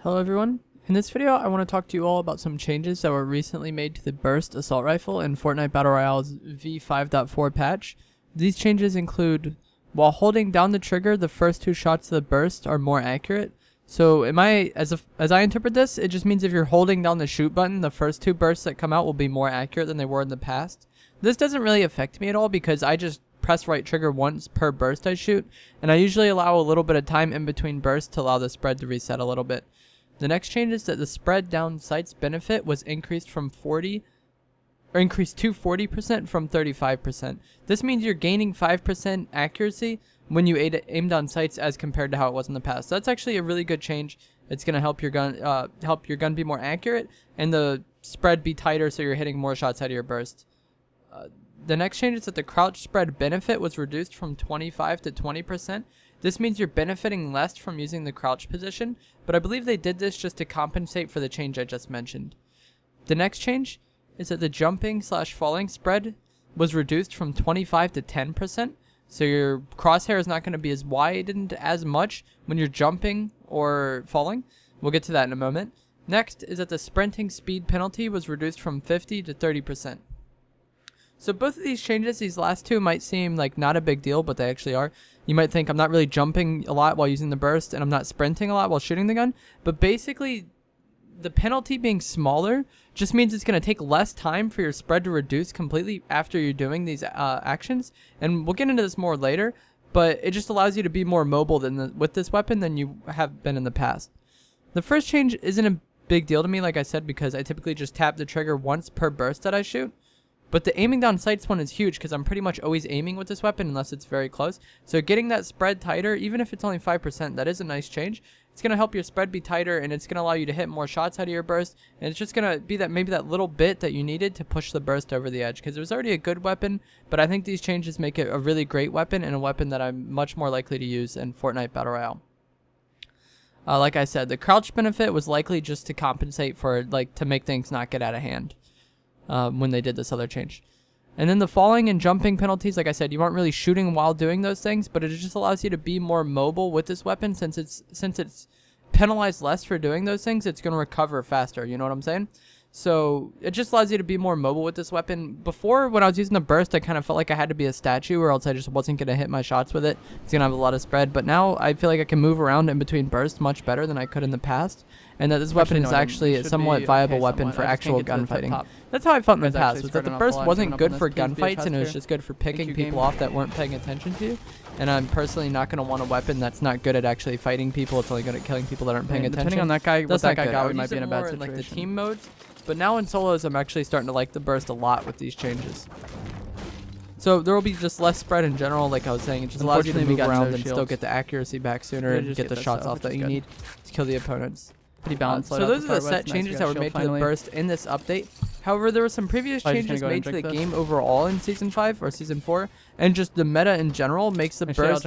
Hello everyone. In this video I want to talk to you all about some changes that were recently made to the burst assault rifle in Fortnite Battle Royale's v5.4 patch. These changes include, while holding down the trigger, the first two shots of the burst are more accurate. So as I interpret this, it just means if you're holding down the shoot button, the first two bursts that come out will be more accurate than they were in the past. This doesn't really affect me at all because I just press right trigger once per burst I shoot, and I usually allow a little bit of time in between bursts to allow the spread to reset a little bit. The next change is that the spread down sights benefit was increased to 40% from 35%. This means you're gaining 5% accuracy when you aim down sights as compared to how it was in the past. So that's actually a really good change. It's going to help your gun be more accurate and the spread be tighter so you're hitting more shots out of your burst. The next change is that the crouch spread benefit was reduced from 25 to 20%. This means you're benefiting less from using the crouch position, but I believe they did this just to compensate for the change I just mentioned. The next change is that the jumping/falling spread was reduced from 25 to 10%, so your crosshair is not going to be as widened as much when you're jumping or falling. We'll get to that in a moment. Next is that the sprinting speed penalty was reduced from 50 to 30%. So both of these changes, these last two, might seem like not a big deal, but they actually are. You might think I'm not really jumping a lot while using the burst and I'm not sprinting a lot while shooting the gun, but basically the penalty being smaller just means it's going to take less time for your spread to reduce completely after you're doing these actions, and we'll get into this more later, but it just allows you to be more mobile with this weapon than you have been in the past. The first change isn't a big deal to me, like I said, because I typically just tap the trigger once per burst that I shoot. But the aiming down sights one is huge because I'm pretty much always aiming with this weapon unless it's very close. So getting that spread tighter, even if it's only 5%, that is a nice change. It's going to help your spread be tighter, and it's going to allow you to hit more shots out of your burst. And it's just going to be that maybe that little bit that you needed to push the burst over the edge, because it was already a good weapon. But I think these changes make it a really great weapon and a weapon that I'm much more likely to use in Fortnite Battle Royale. Like I said, the crouch benefit was likely just to compensate for, to make things not get out of hand. When they did this other change. And then the falling and jumping penalties, like I said, you aren't really shooting while doing those things, but it just allows you to be more mobile with this weapon. Since it's penalized less for doing those things, it's going to recover faster, you know what I'm saying? So it just allows you to be more mobile with this weapon. Before, when I was using the burst, I kind of felt like I had to be a statue or else I just wasn't going to hit my shots with it. It's going to have a lot of spread, but now I feel like I can move around in between bursts much better than I could in the past, and that this weapon is actually a somewhat viable weapon for actual gunfighting. That's how I felt in the past, was that the burst wasn't good for gunfights and it was just good for picking people off that weren't paying attention to you. And I'm personally not going to want a weapon that's not good at actually fighting people. It's only good at killing people that aren't paying attention. Depending on that guy, what that guy got, we might be in a bad situation. Like the team modes. But now in solos, I'm actually starting to like the burst a lot with these changes. So there will be just less spread in general, like I was saying. It just allows you to move around and still get the accuracy back sooner and get the shots off that you need to kill the opponents. Pretty balanced. So those are the set changes that were made to the burst in this update. However, there were some previous changes made to the game overall in Season 5 or Season 4, and just the meta in general makes the burst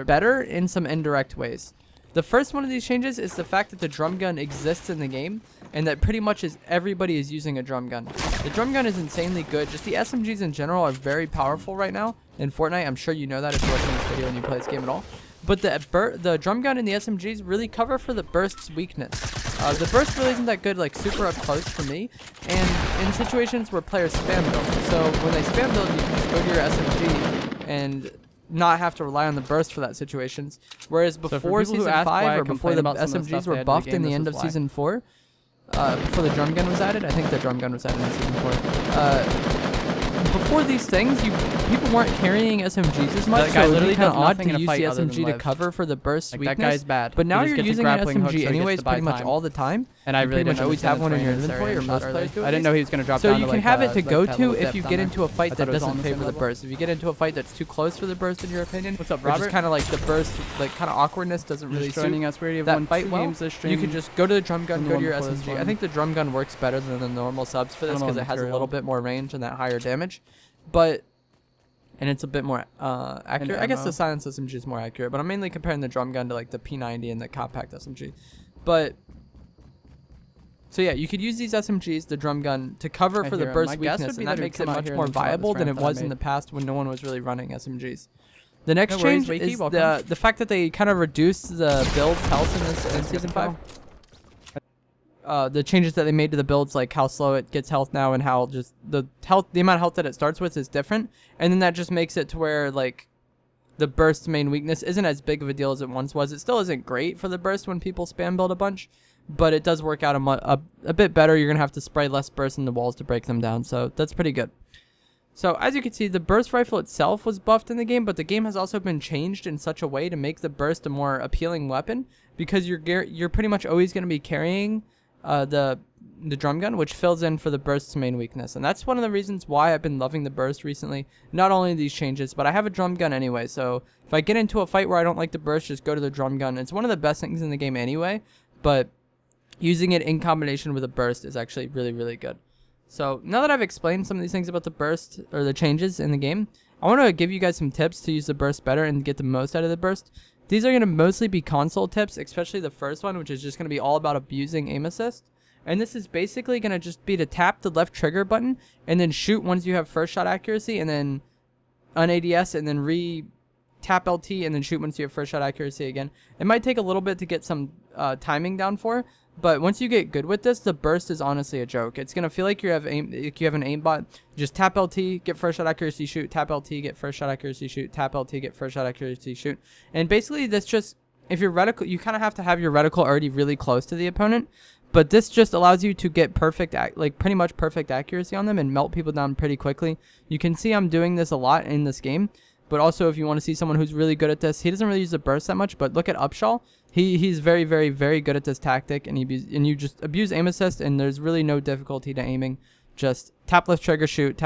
better in some indirect ways. The first one of these changes is the fact that the drum gun exists in the game, and that pretty much everybody is using a drum gun. The drum gun is insanely good. Just the SMGs in general are very powerful right now in Fortnite. I'm sure you know that if you're watching this video and you play this game at all. But the drum gun and the SMGs really cover for the burst's weakness. The burst really isn't that good, super up close for me, and in situations where players spam build. So when they spam build, you can just go to your SMG and not have to rely on the burst for that situations. Whereas before Season 5 or before the SMGs were buffed in the end of Season 4, before the drum gun was added, I think the drum gun was added in Season 4. Before these things, people weren't carrying SMGs as much, so it would be kind of odd to use the SMG to cover for the burst weakness. That guy's bad. But now you're using an SMG anyways pretty much all the time. And I really didn't always have one in your inventory, or most players do. I didn't know he was going to drop down. So you can have it to go to if you get into a fight that doesn't favor the burst. If you get into a fight that's too close for the burst, in your opinion, what's up, Robert? Which is kind of like the burst, kind of awkwardness doesn't really suit that fight well. You can just go to the drum gun, go to your SMG. I think the drum gun works better than the normal subs for this because it has a little bit more range and that higher damage. And it's a bit more accurate. I guess the silence SMG is more accurate, but I'm mainly comparing the drum gun to the P90 and the compact SMG. So yeah, you could use these SMGs, the drum gun, to cover for the burst weakness, and that makes it much more viable than it was in the past when no one was really running SMGs. The next change is the fact that they kind of reduced the build's health in Season 5. the changes that they made to the builds, like how slow it gets health now and how just the amount of health that it starts with is different. And then that just makes it to where like the burst's main weakness isn't as big of a deal as it once was. It still isn't great for the burst when people spam build a bunch, but it does work out a bit better. You're going to have to spray less burst in the walls to break them down, so that's pretty good. So as you can see, the burst rifle itself was buffed in the game, but the game has also been changed in such a way to make the burst a more appealing weapon, because you're pretty much always going to be carrying the drum gun, which fills in for the burst's main weakness. And that's one of the reasons why I've been loving the burst recently. Not only these changes, but I have a drum gun anyway, so if I get into a fight where I don't like the burst, just go to the drum gun. It's one of the best things in the game anyway, but using it in combination with a burst is actually really, really good. So now that I've explained some of these things about the burst or the changes in the game, I want to give you guys some tips to use the burst better and get the most out of the burst. These are going to mostly be console tips, especially the first one, which is just going to be all about abusing aim assist. And this is basically going to just be to tap the left trigger button and then shoot once you have first shot accuracy, and then un-ADS and then tap LT and then shoot once you have first shot accuracy again. It might take a little bit to get some timing down for, but once you get good with this, the burst is honestly a joke. It's gonna feel like you have an aimbot. Just tap LT, get first shot accuracy, shoot. Tap LT, get first shot accuracy, shoot. Tap LT, get first shot accuracy, shoot. And basically, this just, if your reticle, you kind of have to have your reticle already really close to the opponent. But this just allows you to get pretty much perfect accuracy on them and melt people down pretty quickly. You can see I'm doing this a lot in this game. But also, if you want to see someone who's really good at this, he doesn't really use the burst that much, but look at Upshaw. He's very, very, very good at this tactic, and you just abuse aim assist, and there's really no difficulty to aiming. Just tap left trigger shoot,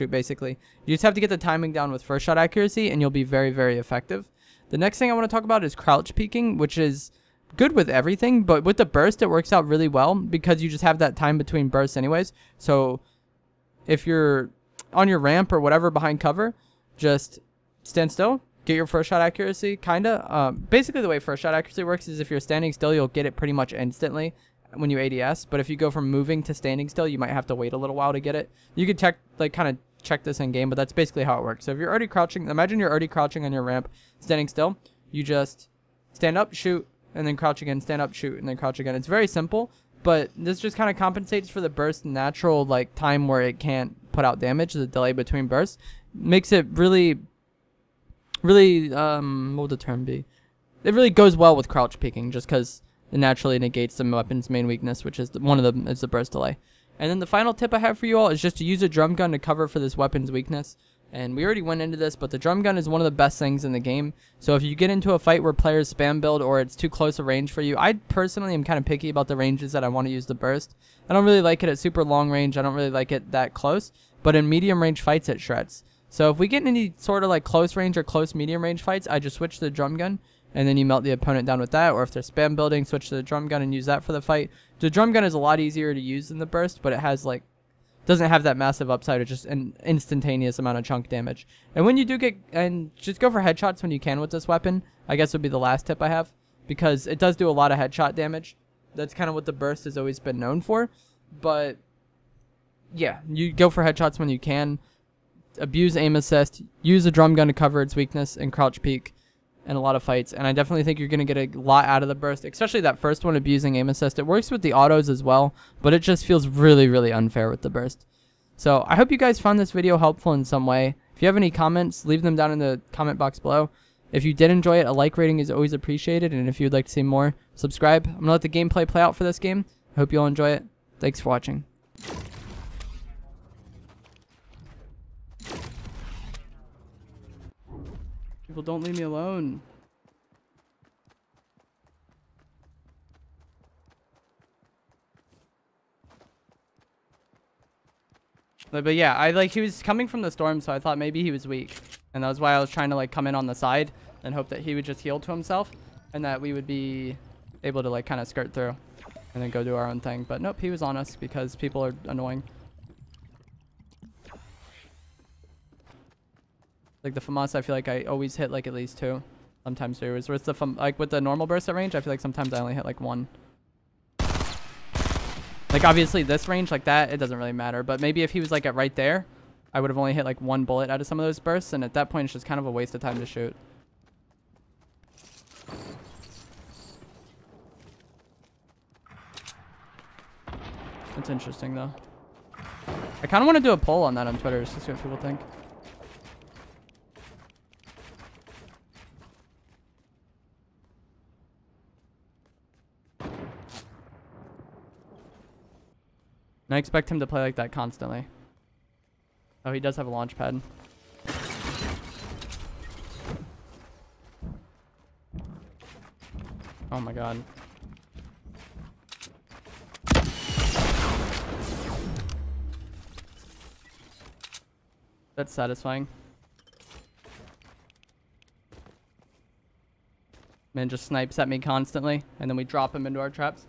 basically. You just have to get the timing down with first shot accuracy, and you'll be very, very effective. The next thing I want to talk about is crouch peeking, which is good with everything, but with the burst, it works out really well because you just have that time between bursts anyways. So if you're on your ramp or whatever behind cover, just stand still, get your first shot accuracy, kinda. Basically, the way first shot accuracy works is if you're standing still, you'll get it pretty much instantly when you ADS. But if you go from moving to standing still, you might have to wait a little while to get it. You could kind of check this in game, but that's basically how it works. So if you're already crouching, imagine you're already crouching on your ramp, standing still. You just stand up, shoot, and then crouch again, stand up, shoot, and then crouch again. It's very simple, but this just kind of compensates for the burst natural time where it can't put out damage. The delay between bursts makes it really, what would the term be? It really goes well with crouch peeking, just because it naturally negates the weapon's main weakness, which is one of them is the burst delay. And then the final tip I have for you all is just to use a drum gun to cover for this weapon's weakness. And we already went into this, but the drum gun is one of the best things in the game. So if you get into a fight where players spam build or it's too close a range for you, I personally am kind of picky about the ranges that I want to use the burst. I don't really like it at super long range. I don't really like it that close, but in medium range fights it shreds. So if we get in any sort of close range or close medium range fights, I just switch to the drum gun and then you melt the opponent down with that. Or if they're spam building, switch to the drum gun and use that for the fight. The drum gun is a lot easier to use than the burst, but it has doesn't have that massive upside or just an instantaneous amount of chunk damage. And when you do just go for headshots when you can with this weapon, I guess would be the last tip I have, because it does do a lot of headshot damage. That's kind of what the burst has always been known for. But yeah, you go for headshots when you can. Abuse aim assist, use a drum gun to cover its weakness, and crouch peek in a lot of fights. And I definitely think you're going to get a lot out of the burst, especially that first one, abusing aim assist. It works with the autos as well, but it just feels really, really unfair with the burst. So I hope you guys found this video helpful in some way. If you have any comments, leave them down in the comment box below. If you did enjoy it, a like rating is always appreciated, and if you'd like to see more, subscribe. I'm going to let the gameplay play out for this game. I hope you all enjoy it. Thanks for watching. People, don't leave me alone. But yeah, he was coming from the storm, so I thought maybe he was weak. And that was why I was trying to come in on the side and hope that he would just heal to himself and that we would be able to kind of skirt through and then go do our own thing. But nope, he was on us because people are annoying. The FAMAS, I feel like I always hit at least 2, sometimes 3. Whereas with the with the normal burst at range, I feel like sometimes I only hit 1. Obviously this range that, it doesn't really matter. But maybe if he was at right there, I would have only hit 1 bullet out of some of those bursts, and at that point it's just kind of a waste of time to shoot. It's interesting though. I kind of want to do a poll on that on Twitter just to see what people think. And I expect him to play like that constantly. Oh, he does have a launch pad. Oh my god. That's satisfying. Man just snipes at me constantly, and then we drop him into our traps.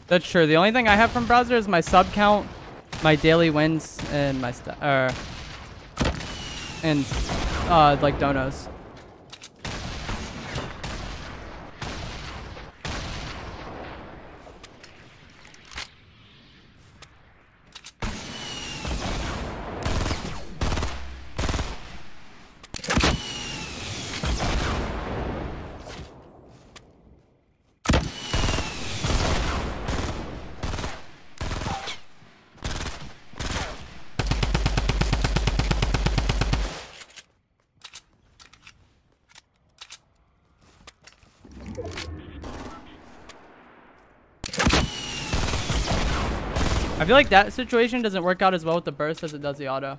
That's true. The only thing I have from browser is my sub count, my daily wins, and my like donos. I feel like that situation doesn't work out as well with the burst as it does the auto.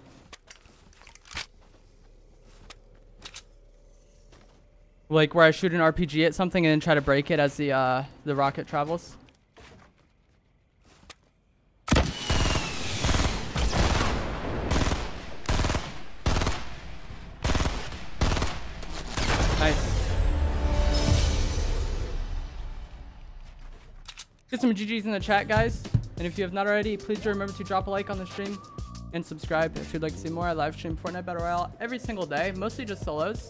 Like where I shoot an RPG at something and then try to break it as the rocket travels. Nice. Get some GGs in the chat, guys. And if you have not already, please do remember to drop a like on the stream and subscribe if you'd like to see more. I live stream Fortnite Battle Royale every single day, mostly just solos.